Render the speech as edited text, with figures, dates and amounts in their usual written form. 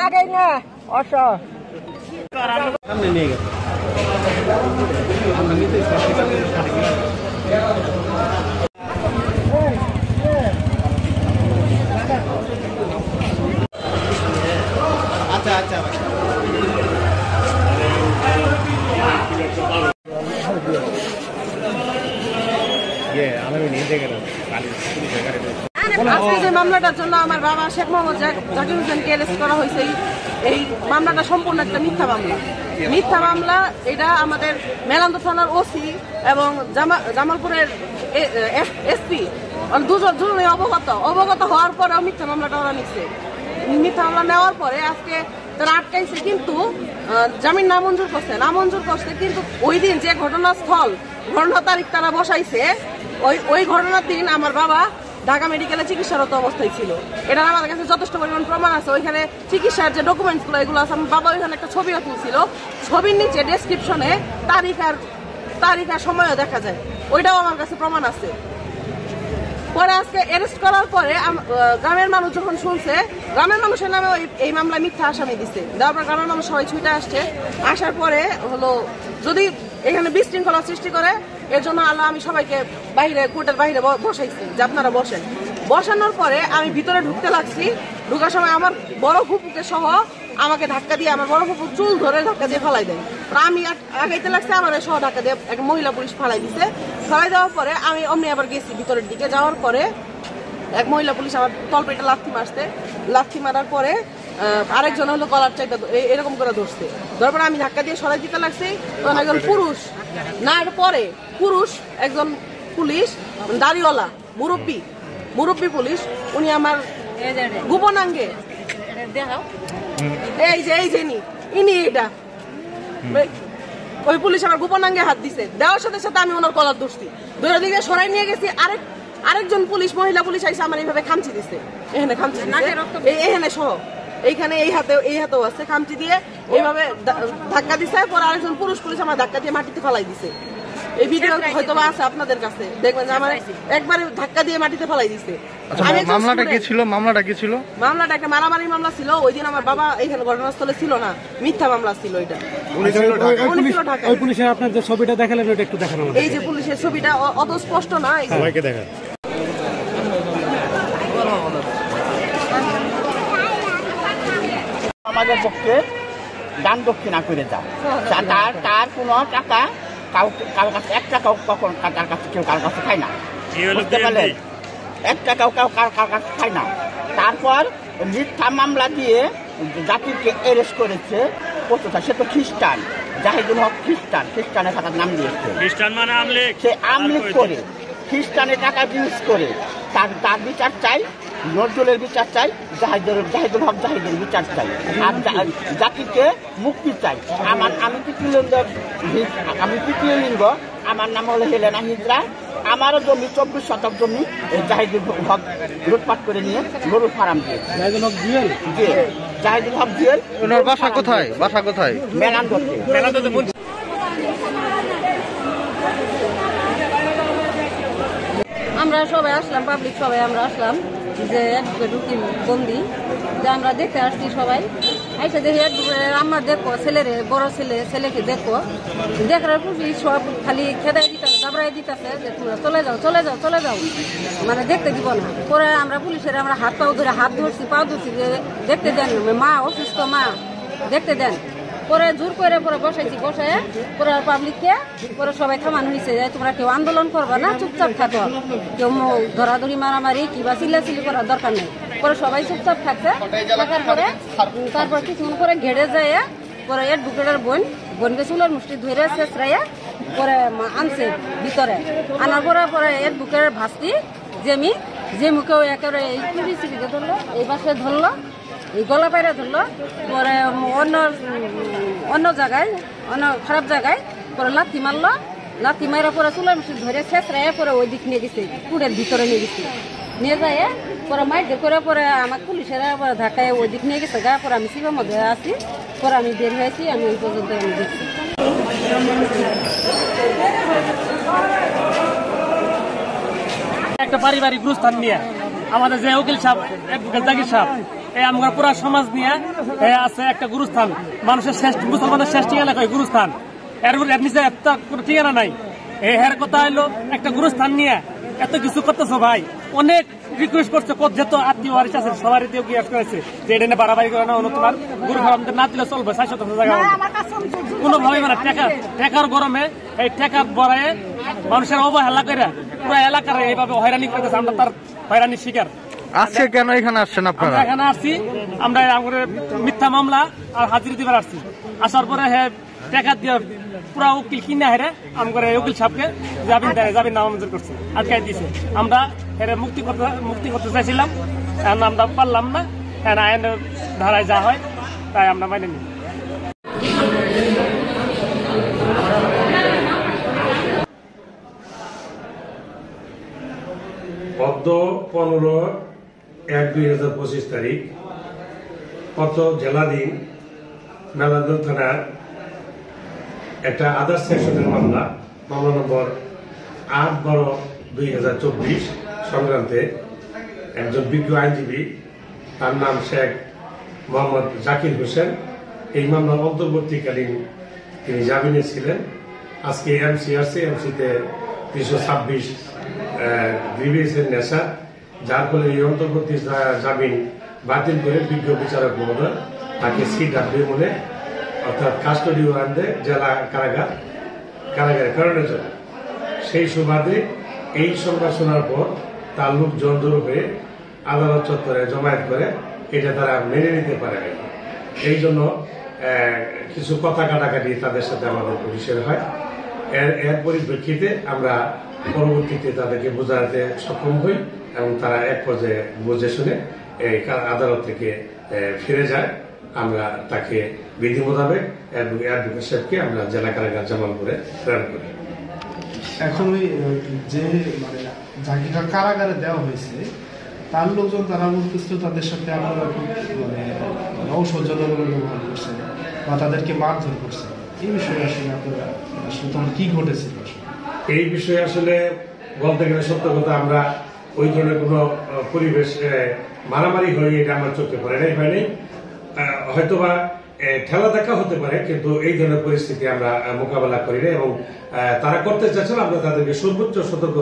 আগে না অসহ সামনে নিয়ে গেছে আচ্ছা আচ্ছা আজকে যে মামলাটার জন্য আমার বাবা শেখ মোহাম্মদ জাকির হোসেনকে অ্যারেস্ট করা হয়েছে, এই মামলাটা সম্পূর্ণ একটা মিথ্যা মামলা। মিথ্যা মামলা এটা আমাদের মেলান্দ থানার ওসি এবং জামালপুরের এসপি দুজনে অবগত হওয়ার পরেও মিথ্যা মামলাটা ওরা নিচ্ছে। মিথ্যা মামলা নেওয়ার পরে আজকে তারা আটকাইছে, কিন্তু জামিন নামঞ্জুর করছে। কিন্তু ওই দিন যে ঘটনাস্থল ঘটনা তারিখ তারা বসাইছে, ওই ঘটনার দিন আমার বাবা ঢাকা মেডিকেলে চিকিৎসারত অবস্থায় ছিল। এটা আমার কাছে যথেষ্ট পরিমাণ প্রমাণ আছে। ওইখানে চিকিৎসার যে ডকুমেন্টসগুলো এগুলো আছে, আমার বাবা ওইখানে একটা ছবিও তুলছিল। ছবির নিচে ডেসক্রিপশনে তারিখ আর সময়ও দেখা যায়, ওইটাও আমার কাছে প্রমাণ আছে। পরে আজকে অ্যারেস্ট করার পরে গ্রামের মানুষ যখন শুনছে, গ্রামের মানুষের নামে এই মামলা মিথ্যা আসামি দিছে। দেওয়ার পর গ্রামের মানুষ সবাই ছুটে আসছে। আসার পরে হলো যদি এখানে বিশৃঙ্খলা সৃষ্টি করে, এর জন্য আমি সবাইকে কোর্টের বাইরে বসাইছি যে আপনারা বসেন। বসানোর পরে আমি ভিতরে ঢুকতে লাগছি। ঢুকার সময় আমার বড় ফুপুকে সহ আমাকে ধাক্কা দিয়ে, আমার বড় ফুপুর চুল ধরে ধাক্কা দিয়ে ফেলাই দেয়। আমি আগাইতে লাগছে, আমার সহ ধাক্কা দিয়ে এক মহিলা পুলিশ ফেলাই দিছে। ফেলাই দেওয়ার পরে আমি অমনি আবার গেছি ভিতরের দিকে। যাওয়ার পরে এক মহিলা পুলিশ আমার তলপেটে লাথি মারার পরে আরেকজন হলো কলার চাইটা এরকম করে ধরছে। ধরার পরে আমি ধাক্কা দিয়ে সরাই দিতে লাগছি। তখন একজন পুরুষ, না এর পরে পুরুষ একজন পুলিশ, দাড়িওয়ালা মুরব্বী পুলিশ, উনি আমার গোপনাঙ্গে এই যে ইনি এটা ওই পুলিশ আমার গোপনাঙ্গে হাত দিছে। দেওয়ার সাথে সাথে আমি ওনার কলার ধরছি, ধরে দিকে সরাই নিয়ে গেছি। আরেকজন পুলিশ, মহিলা পুলিশ আইসে আমার এইভাবে খামচি দিছে, এখানে খামচি এখানে সহ এইখানে এই হাতেও আছে খামচি দিয়ে এইভাবে ধাক্কা দিছে। পরে আরেকজন পুরুষ পুলিশ আমার ধাক্কা দিয়ে মাটিতে ফেলাই দিছে। এই ভিডিও হয়তো আছে আপনাদের কাছে, দেখবেন যে আমার একবারে ধাক্কা দিয়ে মাটিতে ফেলাই দিছে। মামলাটা কি ছিল? মামলাটা একটা মারামারি মামলা ছিল। ওই দিন আমার বাবা এখানে ঘটনাস্থলে ছিল না, মিথ্যা মামলা ছিল। এটা ওই পুলিশের আপনার যে ছবিটা দেখালেন ওটা একটু দেখানো। এই যে পুলিশের ছবিটা অত স্পষ্ট না, সবাইকে দেখান। আমাদের পক্ষে দান দক্ষিণা করে দাও, তার কোনো টাকা কারোর কাছে 1 টাকাও কখন তার কাছে কেউ কারোর কাছে খায় না, বুঝতে পারলেন? 1 টাকাও কারোর কাছে খায় না। তারপর মিথ্যা মামলা দিয়ে জাতিকে অ্যারেস্ট করেছে। কতটা সে তো খ্রিস্টান, জাহিদুল হক খ্রিস্টানের টাকার নাম দিয়েছে। খ্রিস্টান মানে সে আমলিক করে খ্রিস্টানের টাকা ইউজ করে। তার বিচার চাই, নজরুলের বিচার চাই, জাহিদুল হক জাহিদের বিচার চাই, আর জাতিকে মুক্তি চাই। আমি তৃতীয় লিঙ্গ, আমার নাম হলো হেলেনা হিজরা। আমারও জমি 24 শতক জমি জাহিদুল হক লুটপাট করে নিয়ে গরুর ফার্ম দিয়েছে। জাহিদুল হক জুয়েল। ওনার বাসা কোথায়? মেলান্দতে। আমরা সবাই আসলাম, পাবলিক সবাই আমরা আসলাম যে ঢুকি বন্দি, যে আমরা দেখতে আসছি সবাই। আইসা দেখি আমার দেখো বড় ছেলেকে দেখো, দেখার খুশি সব খালি খেদাই দিতেছে, দাবড়াই দিতেছে যে তোমরা চলে যাও, মানে দেখতে দিব না। পরে আমরা পুলিশের আমরা হাত ধরছি, পাও ধরছি যে দেখতে দেন, মা অসুস্থ, মা দেখতে দেন। পরে জোর করে বসাইছি, বসায় পরে পাবলিককে পরে সবাই থামানো হয়েছে যে তোমরা কেউ আন্দোলন করবা না, চুপচাপ থাকো, কেউ ধরাধরি মারামারি কিংবা চিল্লাচিল্লি করার দরকার নেই। পরে সবাই চুপচাপ থাকছে। থাকার পরে তারপর কিছুক্ষণ করে ঘেড়ে যায়, পরে এর বুকের বোনকে চুলের মুষ্টি ধরে শেষরাইয়া পরে আনছে ভিতরে। আনার পরে এর বুকের ভাস্তি যে মুখেও একেবারে এই চিড়িকে ধরলো, এই পাশে ধরলো, এই গলা পায়রা ধরলো। পরে অন্য জায়গায় খারাপ জায়গায় পরে লাথি মারলো। লাথি মারা পরে চুলের মুষ্টি ধরে শেষরাইয়া পরে ওই দিক নিয়ে গেছে, কুড়ের ভিতরে নিয়ে যায়। পরে মাইর করে পরে আমার পুলিশেরা ধাক্কায় ওই দিক নিয়ে গেছে গা। পরে আমি শিবের মধ্যে আছি। তারপর আমি বের হয়েছি, আমি ওই পর্যন্ত আমি দেখছি। একটা পারিবারিক গুরুস্থান নিয়ে আমাদের যে উকিল সাহেব অ্যাডভোকেট জাকির সাহেব এই আমরা পুরা সমাজ নিয়ে আছে একটা গুরুস্থান, মানুষের শ্রেষ্ঠ মুসলমানের শ্রেষ্ঠ ঠিকানা কয় গুরুস্থান। এর নিচে একটা কোনো ঠিকানা নাই। এই হের কথা হলো একটা গুরুস্থান নিয়ে এত কিছু করতেছো ভাই। অনেক রিকোয়েস্ট করছে, যেহেতু আত্মীয় বাড়ি আছে সবার রিকোয়েস্ট করেছে যে এটা নিয়ে বাড়াবাড়ি করে না, তোমার গুরু আমাদের না দিলে চলবে 400 জায়গা কোনোভাবে মানে টেকার গরমে এই টেকা বড়ায় মানুষের অবহেলা করে পুরো এলাকার এইভাবে হয়রানি করতেছে। আমরা তার হয়রানির শিকার। আজকে কেন এখানে আসছেন আপনারা? আমরা এখানে আসছি, আমরা আমাদের মিথ্যা মামলা আর হাজিরি দিবার আসছি। আসার পরে হ্যাঁ টাকা দিয়ে পুরা উকিল কিনে হেরে আমাদের উকিল সাহেবকে জামিন নামঞ্জুর করছে, আটকাই দিয়েছে। আমরা হেরে মুক্তি করতে চাইছিলাম, আমরা পারলাম না। হ্যাঁ আইনের ধারায় যা হয় তাই আমরা মাইনে নিই। গত 15/1/2025 তারিখ গত জেলাধীন মেলান্দহ থানার একটা আদার্স সেকশনের মামলা নম্বর 8/12/2024 সংক্রান্তে একজন বিজ্ঞ আইনজীবী, তার নাম শেখ মোহাম্মদ জাকির হোসেন, এই মামলার অন্তর্বর্তীকালীন তিনি জামিনে ছিলেন। আজকে এমসিতে 326 গ্রিভিয়েন্সের নেশা, যার ফলে এই অন্তর্বর্তী জামিন বাতিল করে বিজ্ঞ বিচারক মহোদয় তাকে CW মনে অর্থাৎ কাস্টডি ওয়ারেন্টে জেলা কারাগারে প্রেরণের জন্য। সেই সুবাদে এই সংবাদ শোনার পর তার লোকজন জড়ো হয়ে আদালত চত্বরে জমায়েত করে এটা তারা মেনে নিতে পারে না। এই জন্য কিছু কথা কাটাকাটি তাদের সাথে আমাদের পুলিশের হয়। এর পরিপ্রেক্ষিতে আমরা পরবর্তীতে তাদেরকে বোঝাতে সক্ষম হই এবং তারা এক পর্যায়ে বুঝে শুনে এই আদালত থেকে ফিরে যায়। আমরা তাকে বিধি মোতাবেক অ্যাডভোকেট সাহেবকে আমরা জেলা কারাগার জামালপুরে প্রেরণ করি। এখন যে মানে জাকিরটা কারাগারে দেওয়া হয়েছে তার লোকজন তারা বলতেছিল তাদের সাথে আপনারা মানে অসহ্যজনক ব্যবহার করছে বা তাদেরকে মারধর করছে। এই বিষয়ে আসলে আপনারা আসলে তখন কি ঘটেছিল? এই বিষয়ে আসলে বলতে গেলে সত্য কথা, আমরা ওই ধরনের কোনো পরিবেশ মারামারি হয়ে এটা আমার চোখে পড়ে নাই, হয়নি। হয়তোবা ঠেলা দেখা হতে পারে, কিন্তু এই ধরনের পরিস্থিতি আমরা মোকাবেলা করি না এবং তারা করতে চাচ্ছেন আমরা তাদেরকে সর্বোচ্চ সতর্ক